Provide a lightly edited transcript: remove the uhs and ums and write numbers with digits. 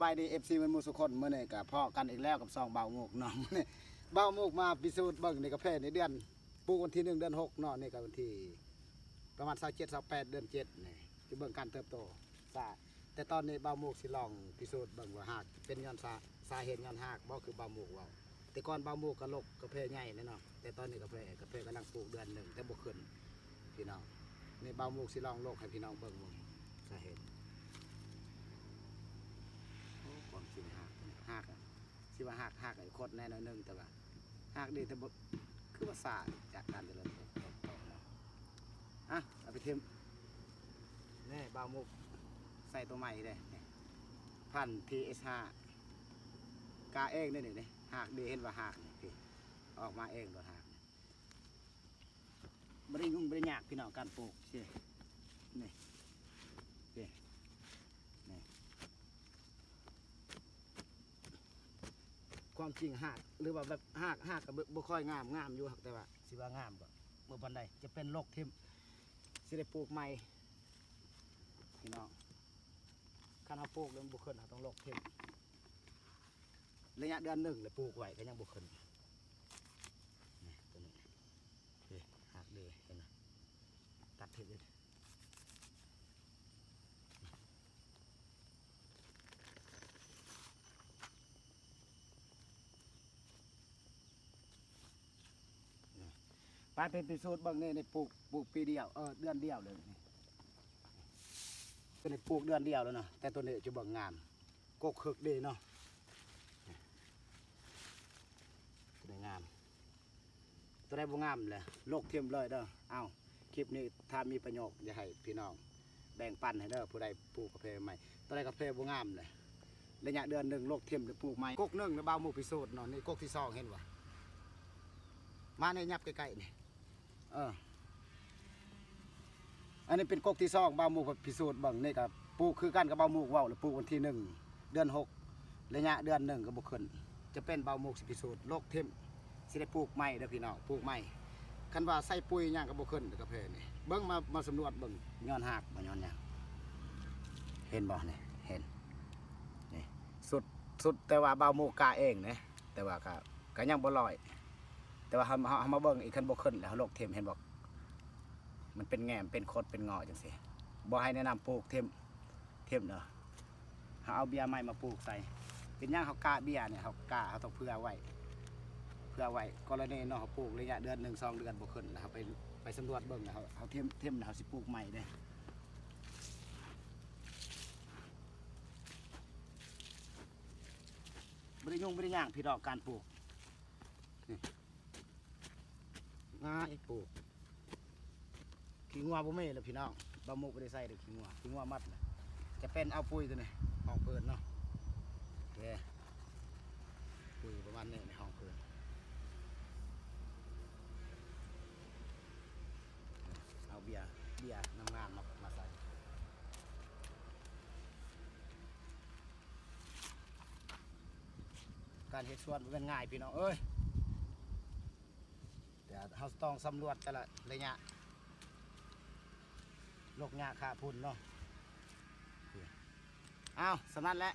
ไปดีFCมันมูสุคนเมื่อนี่กับพ่อกันอีกแล้วกับซองเบาหมูกเนาะนี่เบาหมูกมาพิสูจน์เบิ่งในกระเพาะในเดือนปลูกวันที่1 เดือน 6เนาะนี่กับวันที่ประมาณ27 28 เดือน 7นี่จะเบิ่งการเติบโตซาแต่ตอนนี้เบาหมูกสิลองพิสูจน์เบิ่งว่าหากเป็นย้อนสาเหตุย้อนหากบ่คือเบาหมูกว่าแต่ก่อนเบาหมูกกระโหลกกระเพาะใหญ่เลยเนาะแต่ตอนนี้กระเพาะกำลังปลูกเดือนหนึ่งแต่บ่ขึ้นพี่น้องนี่เบาหมูกสิลองโลกให้พี่น้องเบิ่งสาเหตุความจริงหักสิว่าหักไอ้โคตรแน่นอนนึงแต่ว่าหักดีแต่บ่คือว่าศาสตร์จากการเจริญเติบโตเนาะอ่ะเอาไปเทมนี่บาวมุกใส่ตัวใหม่เลยพัน TS5 กาเองนี่นี่หักดีเห็นว่าหักนี่ออกมาเองโดนหักบริยุ่งบริยากพี่น้องการปลูกใช่นี่ความจริงหักหรือว่าแบบหักกับบุค่อยงามอยู่แต่ว่าสิว่างามก็เมื่อวันใดจะเป็นโรคทิมสิได้ปลูกใหม่พี่น้องการเอาปลูกเรื่องบุคคลต้องโรคทิมระยะเดือน 1เลยปลูกไว้ก็ยังบุคคลนี่ตัวนี้หักดีเห็นไหมตัดทิมเลยไปเป็นพิสูจน์บางเนี่ยในปลูกปีเดียวเดือนเดียวเลยตัวนี้ปลูกเดือนเดียวแล้วเนาะแต่ตัวนี้จะเบิ่งงามกกคึกดีเนาะตัวนี้งามตัวได้บ่งามเลยโลกเทียมเลยเด้อเอาคลิปนี้ถ้ามีประโยชน์จะให้พี่น้องแบ่งปันให้เด้อผู้ใดปลูกกาแฟใหม่ตัวใดกาแฟบ่งามเลยระยะเดือน 1โลกเทียมจะปลูกใหม่กก1ในบ่าวหมู่พิสูจน์เนาะนี่กกที่2เห็นวะมาในยับใกล้ๆนี่อันนี้เป็นกกที่2บ่าวหมู่พิสูจน์เบิ่งนี่กับปลูกคือกันกับบ่าวหมู่เว้าหรือปลูกวันที่1 เดือน 6ระยะเดือน 1ก็บ่ขึ้นจะเป็นบ่าวหมู่สิพิสูจน์โลกเทมสิได้ปลูกใหม่เด้อพี่น้องปลูกใหม่คันว่าใส่ปุ๋ยหยังก็บ่ขึ้นกาแฟนี่เบิ่งมาสำรวจเบิ่งย้อนหักบ่ย้อนหยังเห็นบ่นี่เห็นนี่สุดแต่ว่าบ่าวหมู่กาเองนะแต่ว่าก็ยังบ่ร้อยแต่ว่าเฮามาเบิ่งอีกคันบ่ขึ้นแล้วโลกเทมเห็นบ่มันเป็นแง่เป็นคดเป็นงอจังซี่บ่ให้แนะนำปลูกเทมเนาะเอาเบียร์ใหม่มาปลูกใส่เป็นย่างเขากาเบียร์เนี่ยเขาต้องเผื่อไว้กรณีเนาะเขาปลูกระยะเดือน 1 2 เดือนบ่ขึ้นแล้วเขาไปสำรวจเบิ่งแล้วเขาเทมเขาสิปลูกใหม่เด้บ่ได้ยุ่งบ่ได้ยากพี่น้องการปลูกง่ายปลูกขี้งัวบ่มีเลยพี่น้องบ่หมูก็ได้ใส่เด้อขี้งัวมัดเลยจะเป็นเอาปุ๋ยตัวนี้ห้องเปิดเนาะโอเคปุ๋ยประมาณนี้ในห้องเปิดเอาเบียร์งามๆมาใส่การเฮ็ดสวนเป็นง่ายพี่น้องเอ้ยแต่เราต้องสำรวจแต่ละระยะโลกหญ้าขาพุ่นเนาะอ้าวสำนักแล้ว